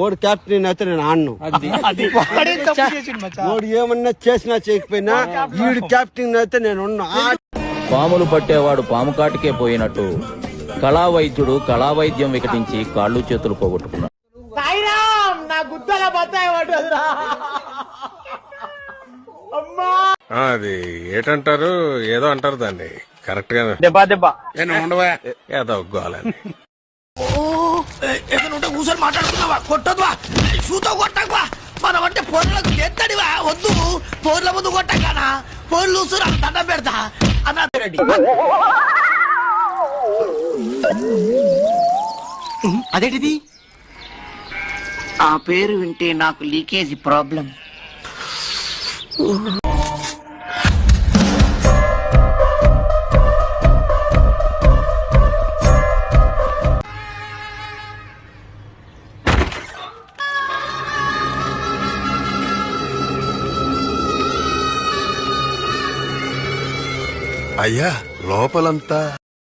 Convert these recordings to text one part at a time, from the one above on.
ఓడి captain అయితే నేను ఆడను. ఓడి ఏమన్నా చేసినా చేయకపోయినా వీడు క్యాప్టెన్ అయితే నేను పాములు పట్టేవాడు పాము కాటికే పోయినట్టు కళా వైద్యుడు కళా వైద్యం వికటించి కాళ్ళు చేతులు పోగొట్టుకున్నాడు. అది ఏటంటారు, ఏదో అంటారు దాన్ని కరెక్ట్ గా ఏదో ఒగ్గాలని. ఏదైనా కూర్చొని మాట్లాడుకున్నావా? కొట్టద్వా, షూతో కొట్టవా? మనం అంటే పోర్లకు ఎత్తడివా? వద్దు, పోర్ల ముందు కొట్టగానా? పోర్లు చూస్తున్నా దండం పెడతా అన్నారెడ్డి. అదేంటిది? ఆ పేరు వింటే నాకు లీకేజ్ ప్రాబ్లం. అయ్యా లోపలంతా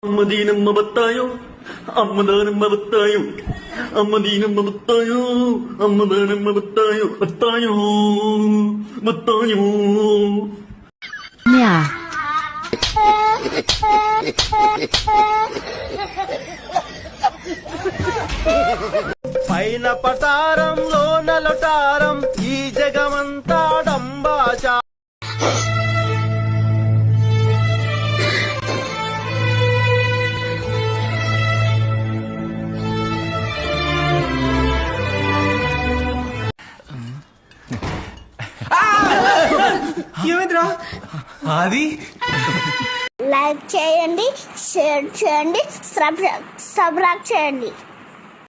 అమ్మదీనమ్మ బత్తాయో అమ్మదానమ్మ బత్తాయో అమ్మదీనమ్మ బత్తాయో అమ్మదానమ్మ బత్తాయో బత్తాయో బత్తాయో. పైన పటారంలో నలటారం ఈ జగమంతా డంబాచా. ఏమైందిరా అది? లైక్ చేయండి, షేర్ చేయండి, సబ్స్క్రైబ్ చేయండి.